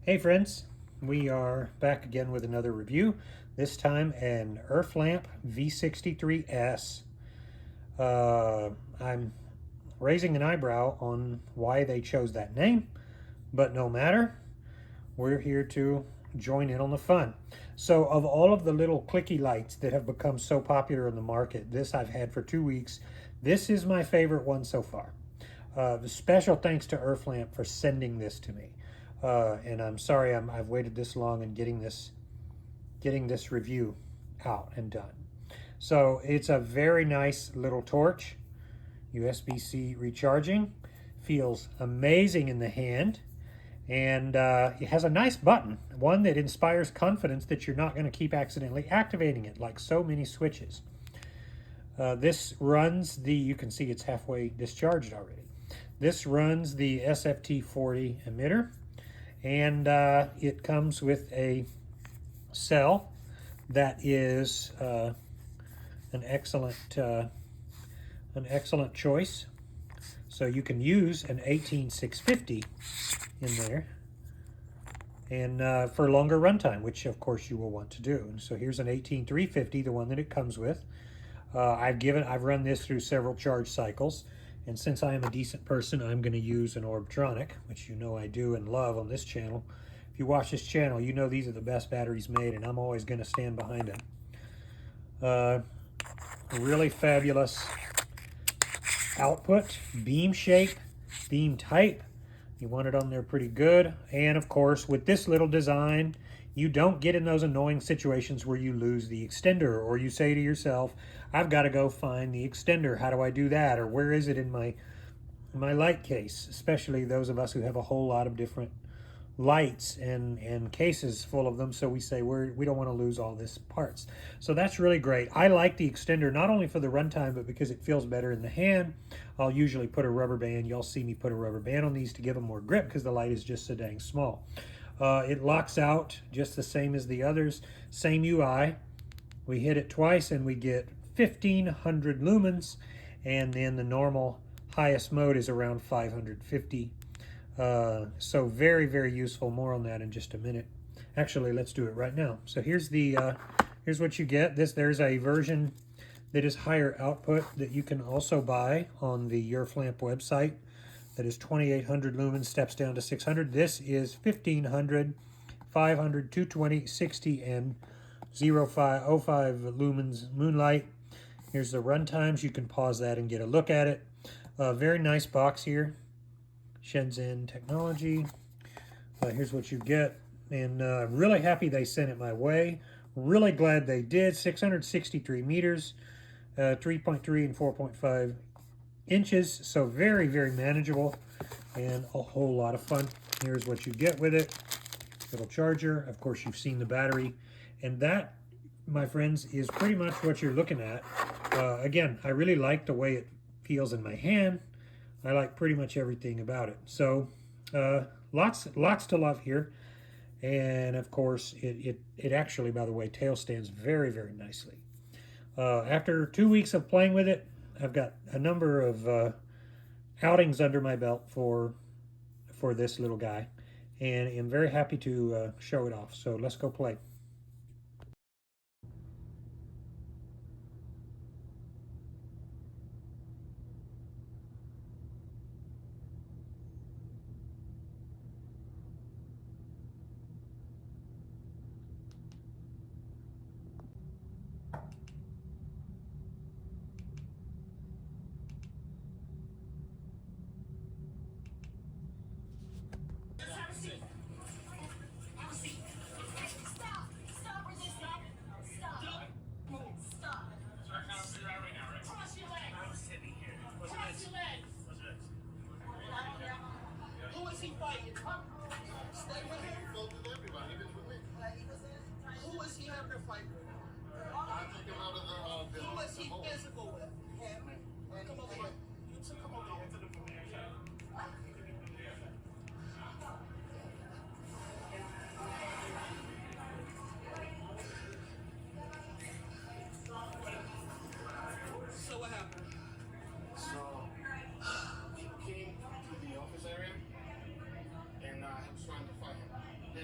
Hey friends, we are back again with another review, this time an urFLAMP V63-S. I'm raising an eyebrow on why they chose that name, but no matter, we're here to join in on the fun. So of all of the little clicky lights that have become so popular in the market, this I've had for 2 weeks. This is my favorite one so far. Special thanks to urFLAMP for sending this to me. And I'm sorry I've waited this long in getting this review out and done. So it's a very nice little torch, USB-C recharging, feels amazing in the hand, and it has a nice button, one that inspires confidence that you're not going to keep accidentally activating it like so many switches. This runs you can see it's halfway discharged already. This runs the sft-40 emitter, and it comes with a cell that is an excellent choice. So you can use an 18650 in there, and for longer runtime, which of course you will want to do. And so here's an 18350, the one that it comes with. I've run this through several charge cycles, and since I am a decent person, I'm going to use an Orbtronic, which you know I do and love on this channel. If you watch this channel, you know these are the best batteries made, and I'm always going to stand behind them. Really fabulous output, beam shape, beam type. You want it on there pretty good. And of course, with this little design, you don't get in those annoying situations where you lose the extender, or you say to yourself, I've got to go find the extender. How do I do that? Or where is it in my light case? Especially those of us who have a whole lot of different lights and cases full of them, so we say we don't want to lose all this parts. So that's really great. I like the extender not only for the runtime, but because it feels better in the hand. I'll usually put a rubber band. Y'all see me put a rubber band on these to give them more grip because the light is just so dang small. It locks out just the same as the others. Same UI. We hit it twice and we get 1500 lumens, and then the normal highest mode is around 550. So very, very useful. More on that in just a minute. Actually, let's do it right now. So here's what you get. There's a version that is higher output that you can also buy on the urFLAMP website. That is 2800 lumens, steps down to 600. This is 1500, 500, 220, 60, and 05 lumens moonlight. Here's the run times. You can pause that and get a look at it. Very nice box here. Shenzhen Technology. Here's what you get, and really happy they sent it my way. Really glad they did. 663 meters, 3.3 and 4.5 inches, so very, very manageable and a whole lot of fun. Here's what you get with it. Little charger. Of course, you've seen the battery, and that, my friends, is pretty much what you're looking at. Again, I really like the way it feels in my hand. I like pretty much everything about it. So lots to love here. And of course, it actually, by the way, tail stands very, very nicely. After 2 weeks of playing with it, I've got a number of outings under my belt for this little guy, and I'm very happy to show it off. So let's go play. Who is he having a fight with? Who is he physical with? Him. Come over here. You two come over here. So what happened? So he came to the office area, and I was trying to fight him.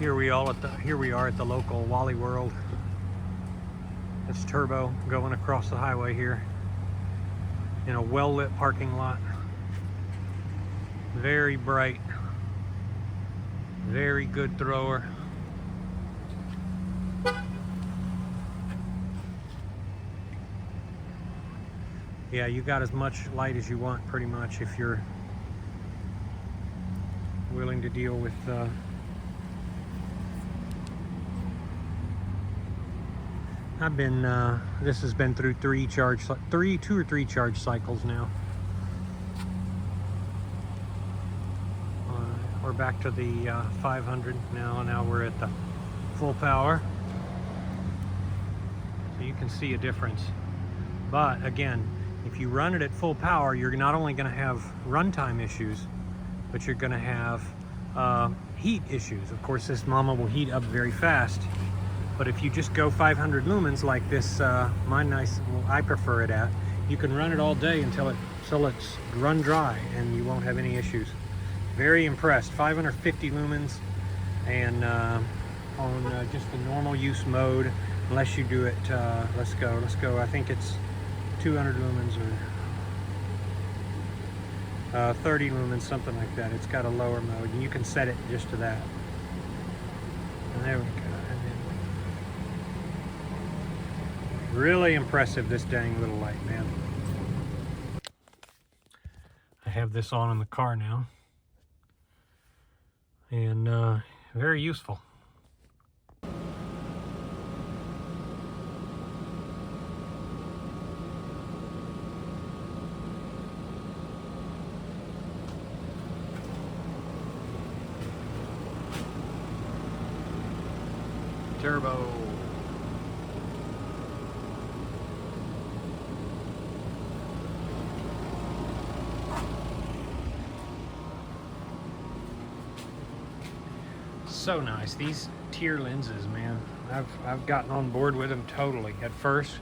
Here we are at the local Wally World. It's Turbo going across the highway here in a well-lit parking lot. Very bright, very good thrower. Yeah, you got as much light as you want pretty much if you're willing to deal with this has been through two or three charge cycles now. We're back to the 500 now. Now we're at the full power. So you can see a difference. But again, if you run it at full power, you're not only going to have runtime issues, but you're going to have heat issues. Of course, this mama will heat up very fast. But if you just go 500 lumens like this, I prefer it at, you can run it all day until it's run dry and you won't have any issues. Very impressed. 550 lumens, and on just the normal use mode, unless you do it, let's go. I think it's 200 lumens or 30 lumens, something like that. It's got a lower mode, and you can set it just to that. And there we go. Really impressive, this dang little light, man. I have this on in the car now, and very useful. Turbo. So nice. These tier lenses, man. I've gotten on board with them totally. At first,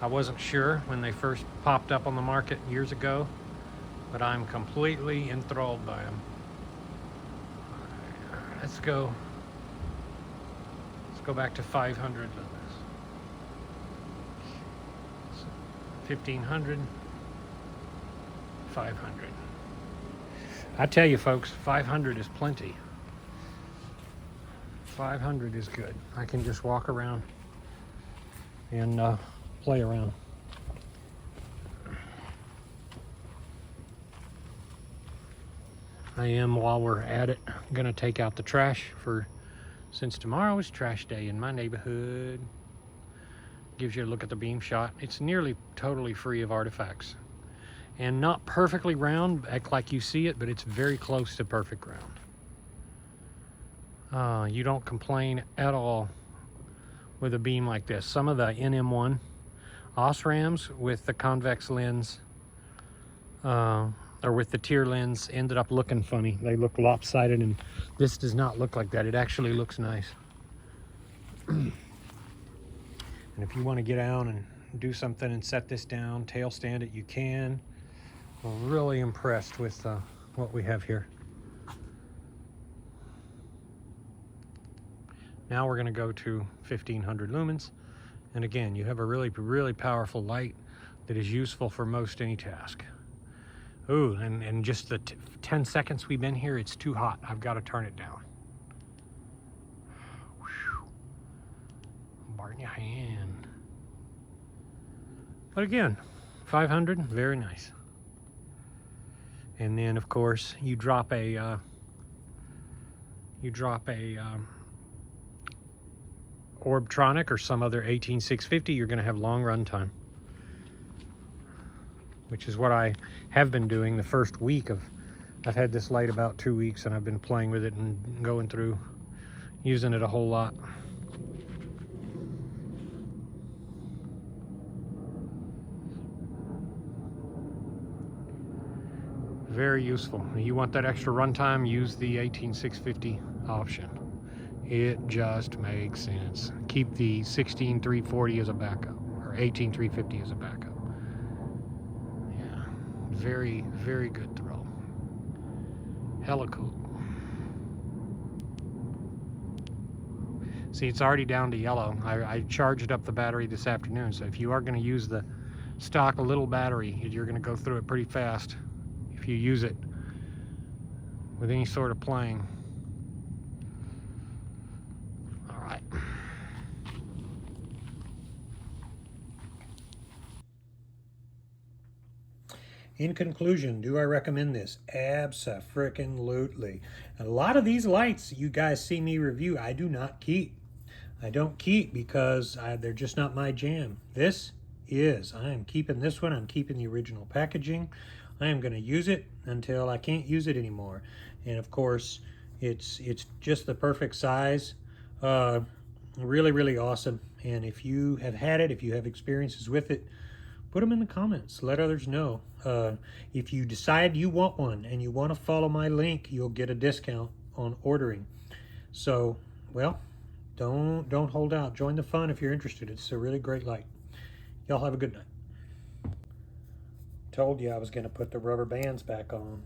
I wasn't sure when they first popped up on the market years ago, but I'm completely enthralled by them. Let's go back to 500 lumens. 1500, 500. I tell you folks, 500 is plenty. 500 is good. I can just walk around and play around. I am, while we're at it, gonna take out the trash since tomorrow is trash day in my neighborhood. Gives you a look at the beam shot. It's nearly totally free of artifacts. And not perfectly round, act like you see it, but it's very close to perfect round. You don't complain at all with a beam like this. Some of the NM1 Osrams with the convex lens or with the tier lens ended up looking funny. They look lopsided, and this does not look like that. It actually looks nice. And if you want to get out and do something and set this down, tail stand it, you can. I'm really impressed with what we have here. Now we're going to go to 1500 lumens, and again, you have a really, really powerful light that is useful for most any task. Ooh, and just the 10 seconds we've been here, it's too hot. I've got to turn it down. Whew. Burn your hand. But again, 500, very nice. And then, of course, you drop a Orbtronic or some other 18650, you're going to have long run time, which is what I have been doing the first week of. I've had this light about 2 weeks, and I've been playing with it and going through using it a whole lot. Very useful. You want that extra runtime, use the 18650 option. It just makes sense. Keep the 16340 as a backup, or 18350 as a backup. Yeah, very, very good throw. Hella cool. See, it's already down to yellow. I charged up the battery this afternoon, so if you are going to use the stock little battery, you're going to go through it pretty fast if you use it with any sort of playing. All right. In conclusion, do I recommend this? Abso-frickin-lutely. A lot of these lights you guys see me review, I do not keep. I don't keep because they're just not my jam. This is. I am keeping this one. I'm keeping the original packaging. I am going to use it until I can't use it anymore. And of course, it's just the perfect size. Really, really awesome. And if you have had it, if you have experiences with it, put them in the comments. Let others know. If you decide you want one and you want to follow my link, you'll get a discount on ordering. So, well, don't hold out. Join the fun if you're interested. It's a really great light. Y'all have a good night. Told you I was going to put the rubber bands back on.